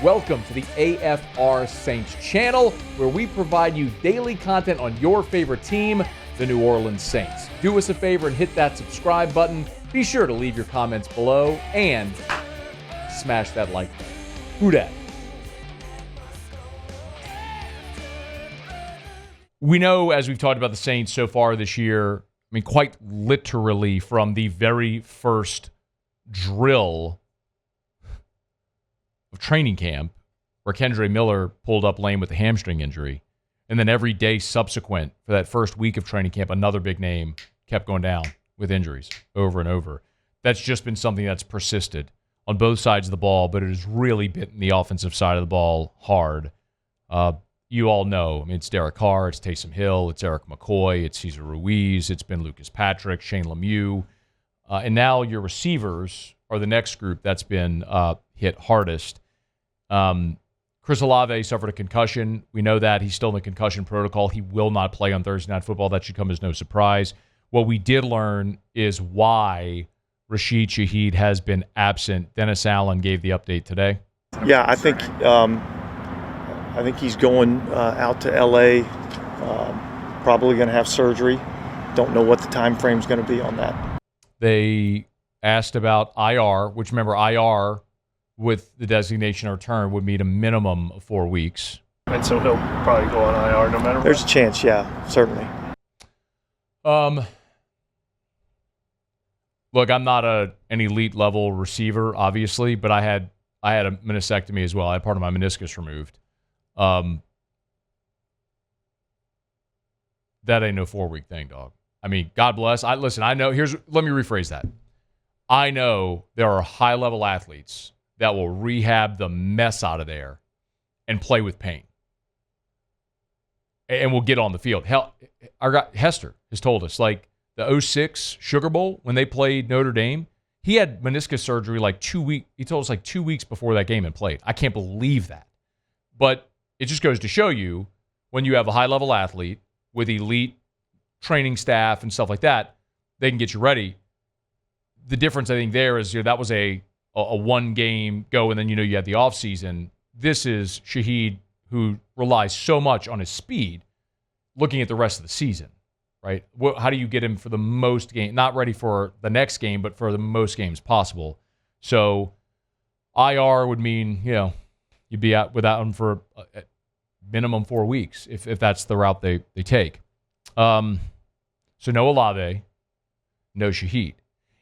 Welcome to the AFR Saints channel, where we provide you daily content on your favorite team, the New Orleans Saints. Do us a favor and hit that subscribe button. Be sure to leave your comments below and smash that like button. Who dat? We know, as we've talked about the Saints so far this year, I mean, quite literally from the very first drill of training camp, where Kendre Miller pulled up lame with a hamstring injury, and then every day subsequent for that first week of training camp, another big name kept going down with injuries over and over. That's just been something that's persisted on both sides of the ball, but it has really bitten the offensive side of the ball hard. You all know, I mean, it's Derek Carr, it's Taysom Hill, it's Eric McCoy, it's Cesar Ruiz, it's been Lucas Patrick, Shane Lemieux, and now your receivers are the next group that's been hit hardest. Chris Olave suffered a concussion. We know that. He's still in the concussion protocol. He will not play on Thursday Night Football. That should come as no surprise. What we did learn is why Rashid Shaheed has been absent. Dennis Allen gave the update today. Yeah, I think he's going out to L.A., probably going to have surgery. Don't know what the time frame is going to be on that. They asked about IR, which, remember, IR with the designation of return would mean a minimum of 4 weeks. And so he'll probably go on IR no matter what? There's a chance, yeah, certainly. Look, I'm not an elite level receiver, obviously, but I had a meniscectomy as well. I had part of my meniscus removed. That ain't no 4-week thing, dog. I mean, God bless. I know, let me rephrase that. I know there are high-level athletes that will rehab the mess out of there and play with pain. And will get on the field. Hell, our guy Hester has told us, like, the 06 Sugar Bowl, when they played Notre Dame, he had meniscus surgery like 2 weeks. He told us like 2 weeks before that game and played. I can't believe that. But it just goes to show you, when you have a high-level athlete with elite training staff and stuff like that, they can get you ready. The difference, I think, there is, that was a one-game go, and then you had the offseason. This is Shaheed, who relies so much on his speed, looking at the rest of the season, right? How do you get him for the most game? Not ready for the next game, but for the most games possible. So IR would mean, you'd be out without him for minimum 4 weeks if that's the route they take. So no Olave, no Shaheed.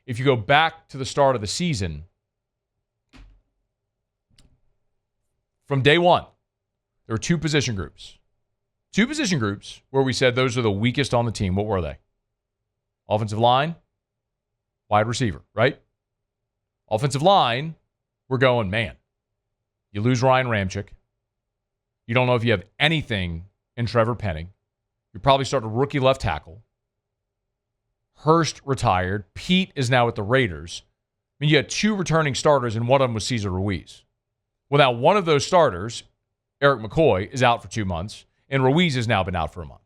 If you go back to the start of the season, from day one, there were two position groups. Two position groups where we said those are the weakest on the team. What were they? Offensive line, wide receiver, right? Offensive line, we're going, man, you lose Ryan Ramczyk. You don't know if you have anything in Trevor Penning. You probably start a rookie left tackle. Hurst retired. Pete is now at the Raiders. I mean, you had two returning starters, and one of them was Cesar Ruiz. Well, now one of those starters, Eric McCoy, is out for 2 months, and Ruiz has now been out for a month.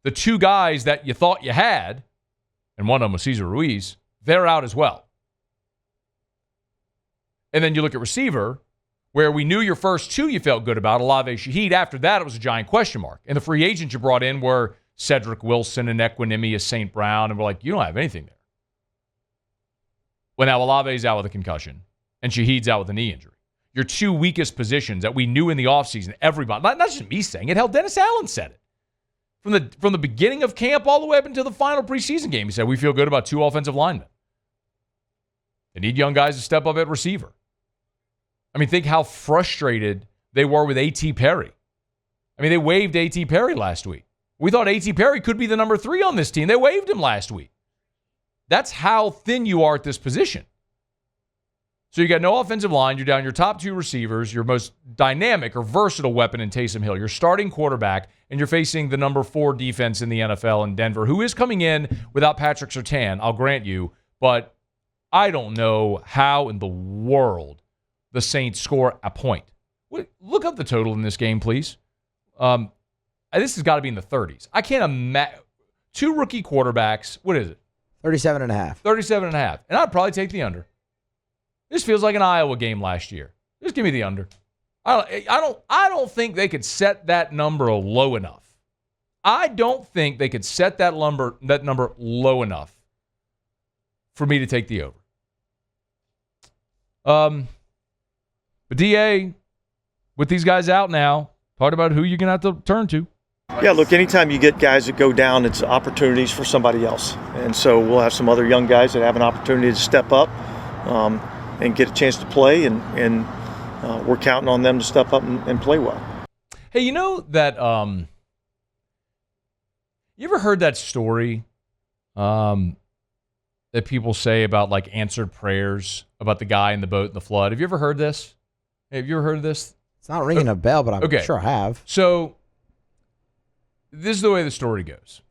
The two guys that you thought you had, and one of them was Cesar Ruiz, they're out as well. And then you look at receiver, where we knew your first two you felt good about, Olave, Shaheed. After that, it was a giant question mark. And the free agents you brought in were Cedric Wilson and Equinemius St. Brown, and we're like, you don't have anything there. Well, now Olave's out with a concussion, and Shaheed's out with a knee injury. Your two weakest positions that we knew in the offseason, everybody, not just me saying it, hell, Dennis Allen said it. From the beginning of camp all the way up until the final preseason game, he said, we feel good about two offensive linemen. They need young guys to step up at receiver. I mean, think how frustrated they were with A.T. Perry. I mean, they waived A.T. Perry last week. We thought A.T. Perry could be the number 3 on this team. They waived him last week. That's how thin you are at this position. So you got no offensive line. You're down your top two receivers, your most dynamic or versatile weapon in Taysom Hill, your starting quarterback, and you're facing the number 4 defense in the NFL in Denver, who is coming in without Patrick Surtain, I'll grant you, but I don't know how in the world the Saints score a point. Look up the total in this game, please. This has got to be in the 30s. I can't imagine. 2 rookie quarterbacks. What is it? 37.5. 37.5. And I'd probably take the under. This feels like an Iowa game last year. Just give me the under. I don't think they could set that number low enough. I don't think they could set that number low enough for me to take the over. But DA, with these guys out now, talk about who you're going to have to turn to. Yeah, look, anytime you get guys that go down, it's opportunities for somebody else. And so we'll have some other young guys that have an opportunity to step up and get a chance to play, and we're counting on them to step up and play well. Hey, you know that you ever heard that story that people say about like answered prayers about the guy in the boat in the flood? Have you ever heard this? Have you ever heard of this? It's not ringing a bell, but I'm sure I have. So this is the way the story goes.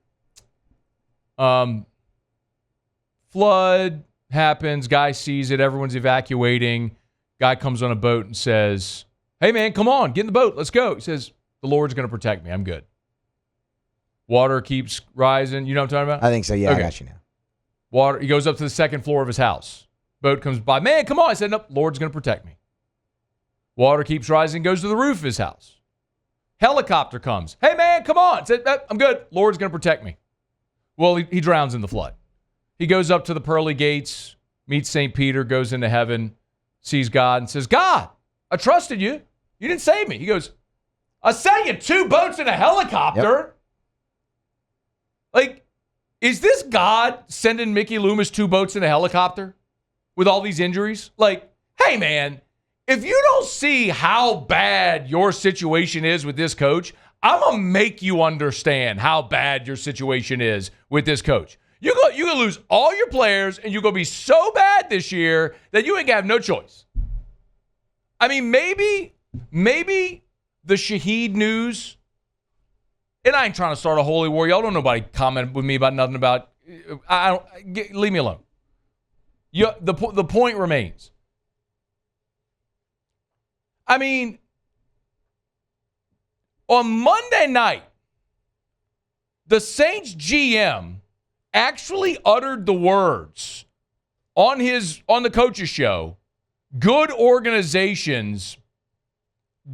Flood happens, guy sees it, everyone's evacuating. Guy comes on a boat and says, "Hey man, come on, get in the boat, let's go." He says, "The Lord's going to protect me, I'm good." Water keeps rising. You know what I'm talking about? I think so, yeah, Okay. I got you now. Water. He goes up to the second floor of his house. Boat comes by. "Man, come on." I said, "Nope, Lord's going to protect me." Water keeps rising, goes to the roof of his house. Helicopter comes. "Hey man, come on." I said, "Nope, I'm good. Lord's going to protect me." Well, he drowns in the flood. He goes up to the pearly gates, meets St. Peter, goes into heaven, sees God and says, "God, I trusted you. You didn't save me." He goes, "I sent you 2 boats and a helicopter." Yep. Like, is this God sending Mickey Loomis 2 boats and a helicopter with all these injuries? Like, hey, man, if you don't see how bad your situation is with this coach, I'm going to make you understand how bad your situation is with this coach. You're going to lose all your players, and you're going to be so bad this year that you ain't going to have no choice. I mean, maybe the Shaheed news, and I ain't trying to start a holy war. Y'all don't nobody comment with me about nothing about. Leave me alone. The point remains. I mean, on Monday night, the Saints GM actually uttered the words on the coach's show, "Good organizations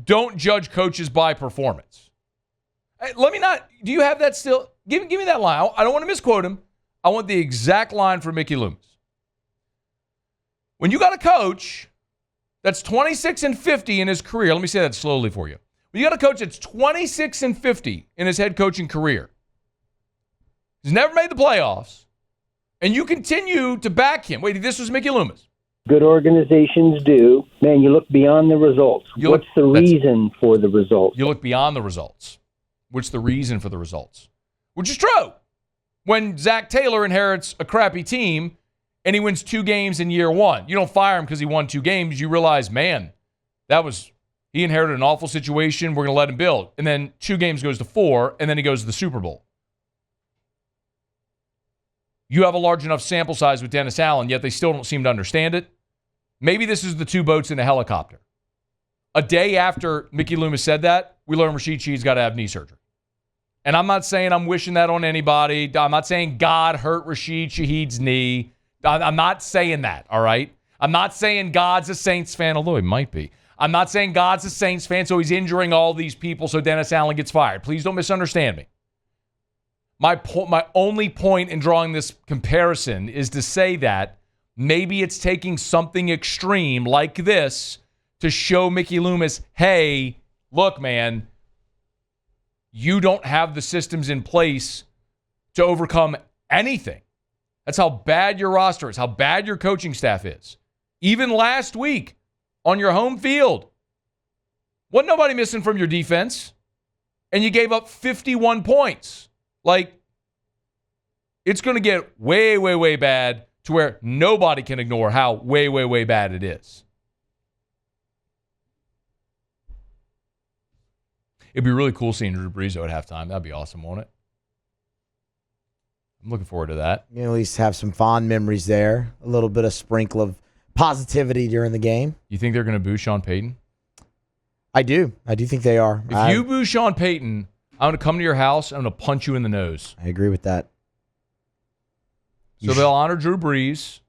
don't judge coaches by performance." Hey, do you have that still? Give me that line. I don't want to misquote him. I want the exact line from Mickey Loomis. When you got a coach that's 26-50 in his career, let me say that slowly for you. When you got a coach that's 26-50 in his head coaching career, he's never made the playoffs, and you continue to back him. Wait, this was Mickey Loomis. Good organizations do. Man, you look beyond the results. What's the reason for the results? You look beyond the results. What's the reason for the results? Which is true. When Zach Taylor inherits a crappy team and he wins 2 games in year 1, you don't fire him because he won 2 games. You realize, man, he inherited an awful situation. We're going to let him build. And then 2 games goes to 4, and then he goes to the Super Bowl. You have a large enough sample size with Dennis Allen, yet they still don't seem to understand it. Maybe this is the 2 boats in a helicopter. A day after Mickey Loomis said that, we learned Rashid Shaheed's got to have knee surgery. And I'm not saying I'm wishing that on anybody. I'm not saying God hurt Rashid Shaheed's knee. I'm not saying that, all right? I'm not saying God's a Saints fan, although he might be. I'm not saying God's a Saints fan, so he's injuring all these people so Dennis Allen gets fired. Please don't misunderstand me. My only point in drawing this comparison is to say that maybe it's taking something extreme like this to show Mickey Loomis, hey, look, man, you don't have the systems in place to overcome anything. That's how bad your roster is, how bad your coaching staff is. Even last week on your home field, wasn't nobody missing from your defense, and you gave up 51 points. Like, it's going to get way, way, way bad to where nobody can ignore how way, way, way bad it is. It'd be really cool seeing Drew Brees at halftime. That'd be awesome, won't it? I'm looking forward to that. You know, at least have some fond memories there. A little bit of sprinkle of positivity during the game. You think they're going to boo Sean Payton? I do. I do think they are. If you boo Sean Payton, I'm going to come to your house. I'm going to punch you in the nose. I agree with that. So they'll honor Drew Brees.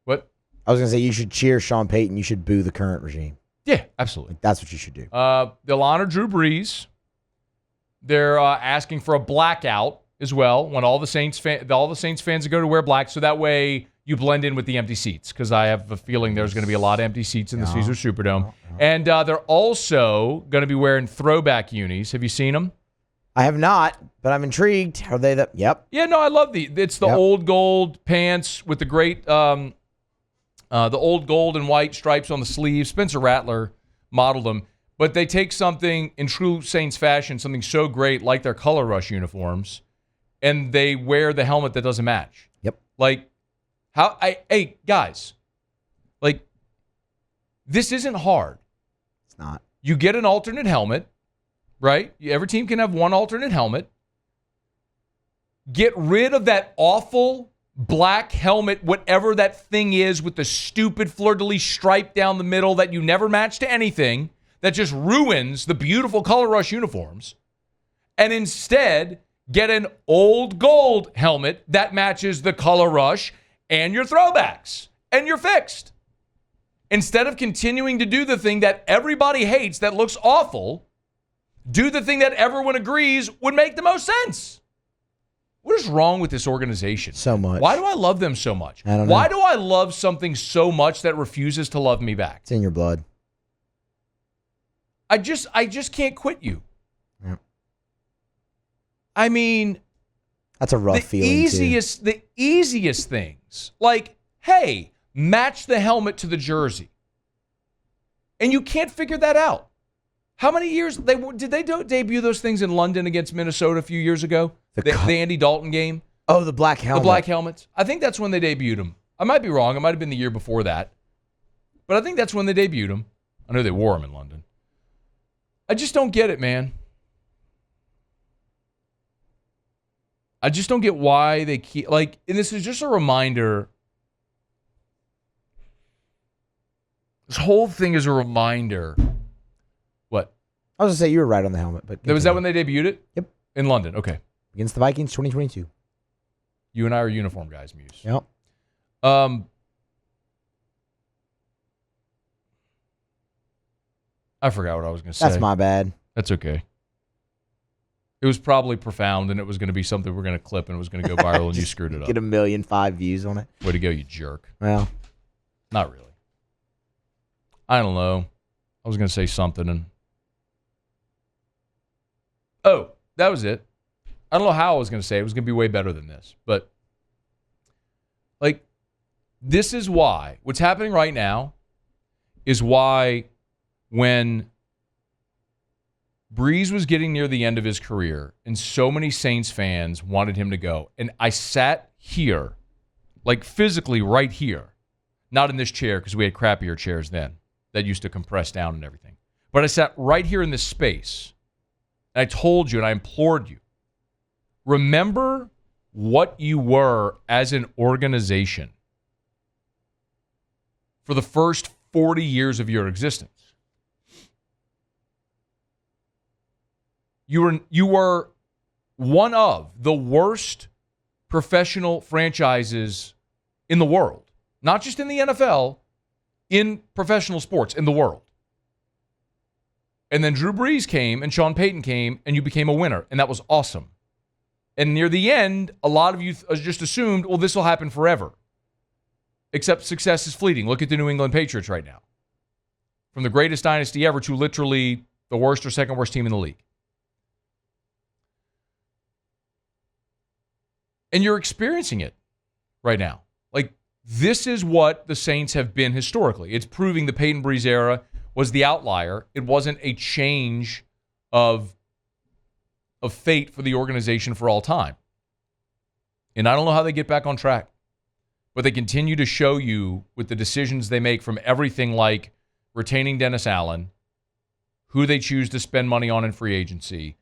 What? I was going to say you should cheer Sean Payton. You should boo the current regime. Yeah, absolutely. Like, that's what you should do. They'll honor Drew Brees. They're asking for a blackout as well when all the Saints fans go to wear black, so that way you blend in with the empty seats, because I have a feeling there's going to be a lot of empty seats in the Caesars Superdome. And they're also going to be wearing throwback unis. Have you seen them? I have not, but I'm intrigued. Are they the? Yep. Yeah, no, I love it's the old gold pants with the great the old gold and white stripes on the sleeves. Spencer Rattler modeled them, but they take something in true Saints fashion, something so great like their Color Rush uniforms, and they wear the helmet that doesn't match. Yep. Like hey guys, like this isn't hard. It's not. You get an alternate helmet. Right? Every team can have one alternate helmet. Get rid of that awful black helmet, whatever that thing is, with the stupid fleur-de-lis stripe down the middle that you never match to anything, that just ruins the beautiful Color Rush uniforms. And instead, get an old gold helmet that matches the Color Rush and your throwbacks. And you're fixed. Instead of continuing to do the thing that everybody hates that looks awful, do the thing that everyone agrees would make the most sense. What is wrong with this organization? So much. Why do I love them so much? I don't know. Why do I love something so much that refuses to love me back? It's in your blood. I just can't quit you. Yep. I mean, that's a rough feeling. The easiest things, like, hey, match the helmet to the jersey. And you can't figure that out. How many years did they debut those things in London against Minnesota a few years ago? The Andy Dalton game? Oh, the black helmet. The black helmets. I think that's when they debuted them. I might be wrong. It might have been the year before that. But I think that's when they debuted them. I know they wore them in London. I just don't get it, man. I just don't get why they keep, like, and this is just a reminder. This whole thing is a reminder. What? I was going to say you were right on the helmet. But was that when they debuted it? Yep. In London, okay. Against the Vikings, 2022. You and I are uniform guys, Muse. Yep. I forgot what I was going to say. That's my bad. That's okay. It was probably profound, and it was going to be something we're going to clip, and it was going to go viral, and you screwed it up. Get 1,000,005 views on it. Way to go, you jerk. Well. Not really. I don't know. I was going to say something, and... Oh, that was it. I don't know how I was going to say it. It was going to be way better than this. But, like, this is why. What's happening right now is why when Brees was getting near the end of his career and so many Saints fans wanted him to go, and I sat here, like physically right here, not in this chair because we had crappier chairs then that used to compress down and everything. But I sat right here in this space, and I told you and I implored you, remember what you were as an organization for the first 40 years of your existence. You were one of the worst professional franchises in the world, not just in the NFL, in professional sports in the world. And then Drew Brees came and Sean Payton came and you became a winner, and that was awesome. And near the end, a lot of you just assumed, well, this will happen forever. Except success is fleeting. Look at the New England Patriots right now. From the greatest dynasty ever to literally the worst or second worst team in the league. And you're experiencing it right now. Like, this is what the Saints have been historically. It's proving the Peyton Brees era was the outlier. It wasn't a change of fate for the organization for all time. And I don't know how they get back on track. But they continue to show you with the decisions they make, from everything like retaining Dennis Allen, who they choose to spend money on in free agency,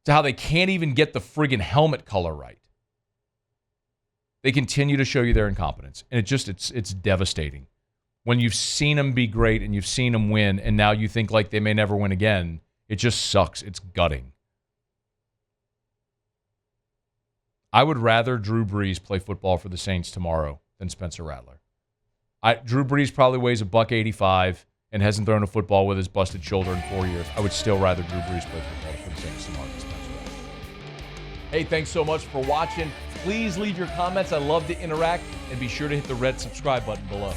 to how they can't even get the friggin' helmet color right. They continue to show you their incompetence. And it's devastating. When you've seen them be great and you've seen them win, and now you think like they may never win again, it just sucks. It's gutting. I would rather Drew Brees play football for the Saints tomorrow than Spencer Rattler. Drew Brees probably weighs $185, and hasn't thrown a football with his busted shoulder in 4 years, I would still rather Drew Brees play football for the St. Marcus. Hey, thanks so much for watching. Please leave your comments. I love to interact, and be sure to hit the red subscribe button below.